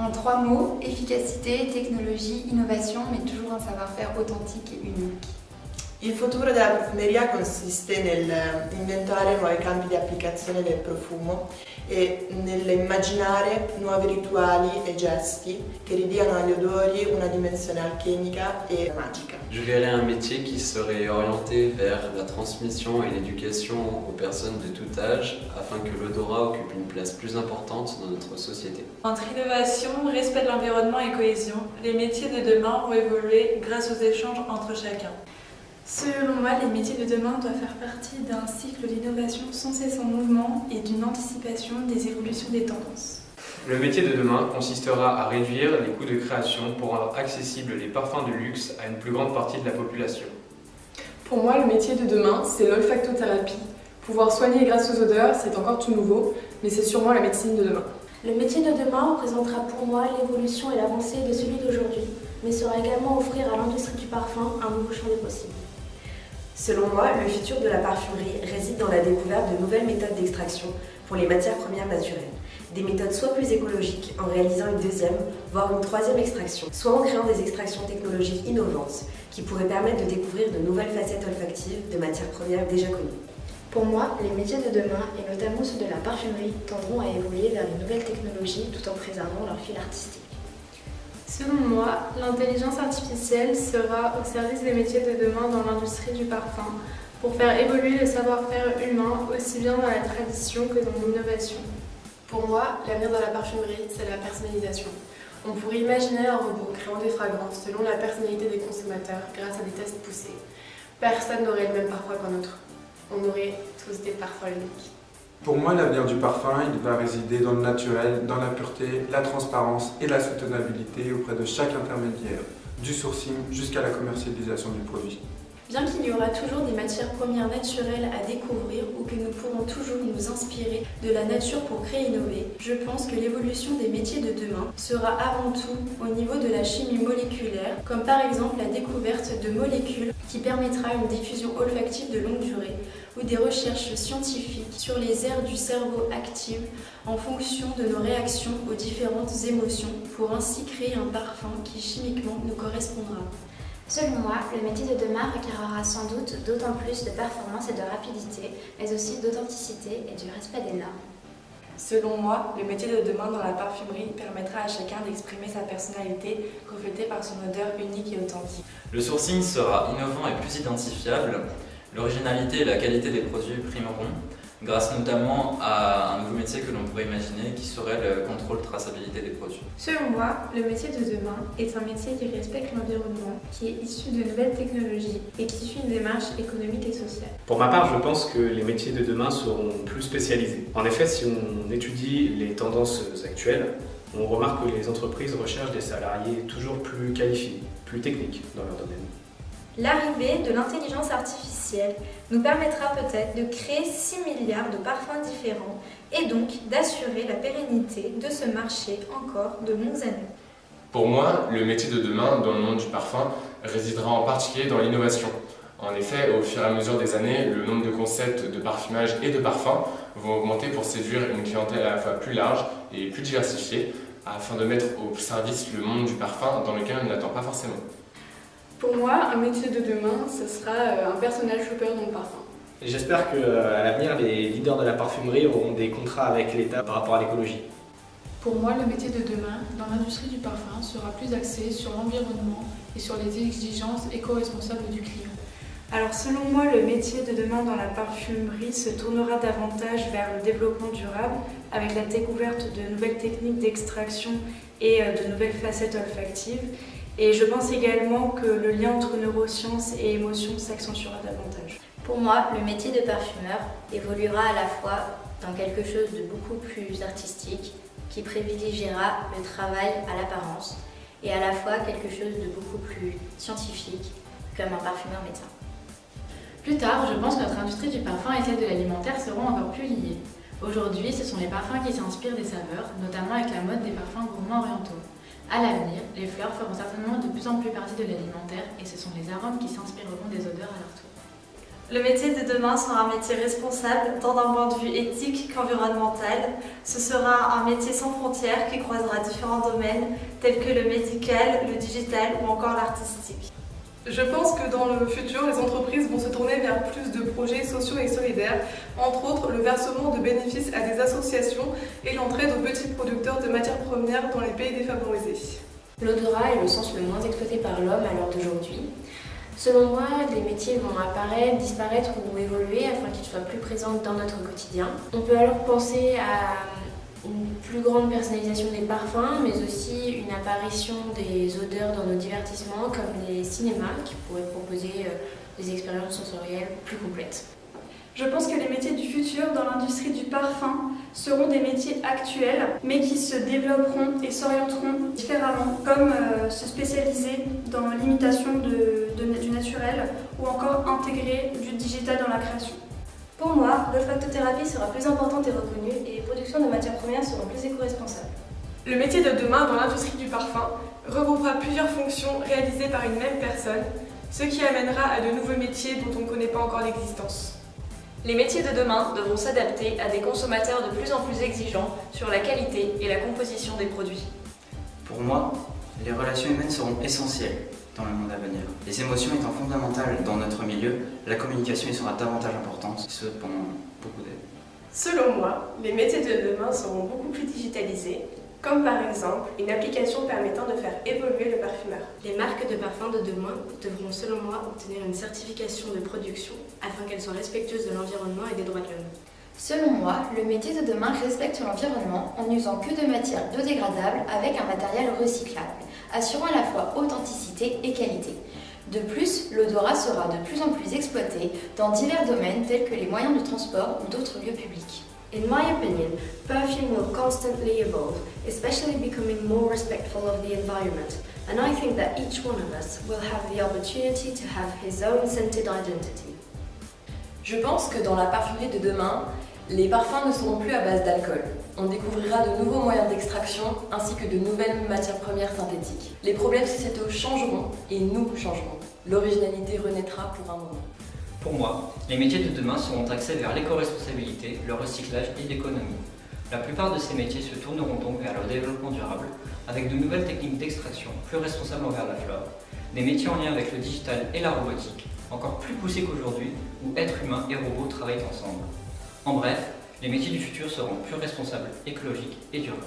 En 3 mots, efficacité, technologie, innovation, mais toujours un savoir-faire authentique et unique. Il futuro della profumeria consiste nell'inventare nuovi campi di applicazione del profumo e nell'immaginare nuovi rituali e gesti che ridiano agli odori una dimensione alchemica e magica. Je verrais un métier qui serait orienté vers la transmission et l'éducation aux personnes de tout âge afin que l'odorat occupe une place plus importante dans notre société. Entre innovation, respect de l'environnement et cohésion, les métiers de demain vont évoluer grâce aux échanges entre chacun. Selon moi, les métiers de demain doivent faire partie d'un cycle d'innovation sans cesse en mouvement et d'une anticipation des évolutions des tendances. Le métier de demain consistera à réduire les coûts de création pour rendre accessibles les parfums de luxe à une plus grande partie de la population. Pour moi, le métier de demain, c'est l'olfactothérapie. Pouvoir soigner grâce aux odeurs, c'est encore tout nouveau, mais c'est sûrement la médecine de demain. Le métier de demain représentera pour moi l'évolution et l'avancée de celui d'aujourd'hui, mais saura également offrir à l'industrie du parfum un nouveau champ des possibles. Selon moi, le futur de la parfumerie réside dans la découverte de nouvelles méthodes d'extraction pour les matières premières naturelles. Des méthodes soit plus écologiques en réalisant une deuxième, voire une troisième extraction, soit en créant des extractions technologiques innovantes qui pourraient permettre de découvrir de nouvelles facettes olfactives de matières premières déjà connues. Pour moi, les métiers de demain, et notamment ceux de la parfumerie, tendront à évoluer vers les nouvelles technologies tout en préservant leur fil artistique. Selon moi, l'intelligence artificielle sera au service des métiers de demain dans l'industrie du parfum pour faire évoluer le savoir-faire humain aussi bien dans la tradition que dans l'innovation. Pour moi, l'avenir de la parfumerie, c'est la personnalisation. On pourrait imaginer un robot créant des fragrances selon la personnalité des consommateurs grâce à des tests poussés. Personne n'aurait le même parfum qu'un autre. On aurait tous des parfums uniques. Pour moi, l'avenir du parfum, il va résider dans le naturel, dans la pureté, la transparence et la soutenabilité auprès de chaque intermédiaire, du sourcing jusqu'à la commercialisation du produit. Bien qu'il y aura toujours des matières premières naturelles à découvrir ou que nous pourrons toujours nous inspirer de la nature pour créer et innover, je pense que l'évolution des métiers de demain sera avant tout au niveau de la chimie moléculaire, comme par exemple la découverte de molécules qui permettra une diffusion olfactive de longue durée ou des recherches scientifiques sur les aires du cerveau actives en fonction de nos réactions aux différentes émotions pour ainsi créer un parfum qui chimiquement nous correspondra. Selon moi, le métier de demain requérera sans doute d'autant plus de performance et de rapidité, mais aussi d'authenticité et du respect des normes. Selon moi, le métier de demain dans la parfumerie permettra à chacun d'exprimer sa personnalité, reflétée par son odeur unique et authentique. Le sourcing sera innovant et plus identifiable. L'originalité et la qualité des produits primeront, grâce notamment à un nouveau métier que l'on pourrait imaginer qui serait le contrôle traçabilité des produits. Selon moi, le métier de demain est un métier qui respecte l'environnement, qui est issu de nouvelles technologies et qui suit une démarche économique et sociale. Pour ma part, je pense que les métiers de demain seront plus spécialisés. En effet, si on étudie les tendances actuelles, on remarque que les entreprises recherchent des salariés toujours plus qualifiés, plus techniques dans leur domaine. L'arrivée de l'intelligence artificielle nous permettra peut-être de créer 6 milliards de parfums différents et donc d'assurer la pérennité de ce marché encore de longues années. Pour moi, le métier de demain dans le monde du parfum résidera en particulier dans l'innovation. En effet, au fur et à mesure des années, le nombre de concepts de parfumage et de parfums vont augmenter pour séduire une clientèle à la fois plus large et plus diversifiée afin de mettre au service le monde du parfum dans lequel on n'attend pas forcément. Pour moi, un métier de demain, ce sera un personal shopper dans le parfum. Et j'espère qu'à l'avenir, les leaders de la parfumerie auront des contrats avec l'État par rapport à l'écologie. Pour moi, le métier de demain dans l'industrie du parfum sera plus axé sur l'environnement et sur les exigences éco-responsables du client. Alors selon moi, le métier de demain dans la parfumerie se tournera davantage vers le développement durable avec la découverte de nouvelles techniques d'extraction et de nouvelles facettes olfactives. Et je pense également que le lien entre neurosciences et émotions s'accentuera davantage. Pour moi, le métier de parfumeur évoluera à la fois dans quelque chose de beaucoup plus artistique, qui privilégiera le travail à l'apparence, et à la fois quelque chose de beaucoup plus scientifique, comme un parfumeur médecin. Plus tard, je pense que notre industrie du parfum et celle de l'alimentaire seront encore plus liées. Aujourd'hui, ce sont les parfums qui s'inspirent des saveurs, notamment avec la mode des parfums gourmands orientaux. À l'avenir, les fleurs feront certainement de plus en plus partie de l'alimentaire et ce sont les arômes qui s'inspireront des odeurs à leur tour. Le métier de demain sera un métier responsable tant d'un point de vue éthique qu'environnemental. Ce sera un métier sans frontières qui croisera différents domaines tels que le médical, le digital ou encore l'artistique. Je pense que dans le futur, les entreprises vont se tourner vers plus de projets sociaux et solidaires, entre autres le versement de bénéfices à des associations et l'entraide aux petits producteurs de matières premières dans les pays défavorisés. L'odorat est le sens le moins exploité par l'homme à l'heure d'aujourd'hui. Selon moi, les métiers vont apparaître, disparaître ou évoluer afin qu'ils soient plus présents dans notre quotidien. On peut alors penser à une plus grande personnalisation des parfums, mais aussi une apparition des odeurs dans nos divertissements, comme les cinémas, qui pourraient proposer des expériences sensorielles plus complètes. Je pense que les métiers du futur dans l'industrie du parfum seront des métiers actuels, mais qui se développeront et s'orienteront différemment, comme se spécialiser dans l'imitation du naturel ou encore intégrer du digital dans la création. Pour moi, l'olfactothérapie sera plus importante et reconnue et les productions de matières premières seront plus éco-responsables. Le métier de demain dans l'industrie du parfum regroupera plusieurs fonctions réalisées par une même personne, ce qui amènera à de nouveaux métiers dont on ne connaît pas encore l'existence. Les métiers de demain devront s'adapter à des consommateurs de plus en plus exigeants sur la qualité et la composition des produits. Pour moi, les relations humaines seront essentielles dans le monde à venir. Les émotions étant fondamentales dans notre milieu, la communication y sera davantage importante, et ce pendant beaucoup d'années. Selon moi, les métiers de demain seront beaucoup plus digitalisés, comme par exemple une application permettant de faire évoluer le parfumeur. Les marques de parfums de demain devront, selon moi, obtenir une certification de production afin qu'elles soient respectueuses de l'environnement et des droits de l'homme. Selon moi, le métier de demain respecte l'environnement en n'usant que de matières biodégradables avec un matériel recyclable, assurant à la fois authenticité et qualité. De plus, l'odorat sera de plus en plus exploité dans divers domaines tels que les moyens de transport ou d'autres lieux publics. In my opinion, perfume will constantly evolve, especially becoming more respectful of the environment, and I think that each one of us will have the opportunity to have his own scented identity. Je pense que dans la parfumerie de demain, les parfums ne seront plus à base d'alcool. On découvrira de nouveaux moyens d'extraction ainsi que de nouvelles matières premières synthétiques. Les problèmes sociétaux changeront et nous changerons. L'originalité renaîtra pour un moment. Pour moi, les métiers de demain seront axés vers l'éco-responsabilité, le recyclage et l'économie. La plupart de ces métiers se tourneront donc vers le développement durable, avec de nouvelles techniques d'extraction plus responsables envers la flore, des métiers en lien avec le digital et la robotique, encore plus poussés qu'aujourd'hui, où êtres humains et robots travaillent ensemble. En bref, les métiers du futur seront plus responsables, écologiques et durables.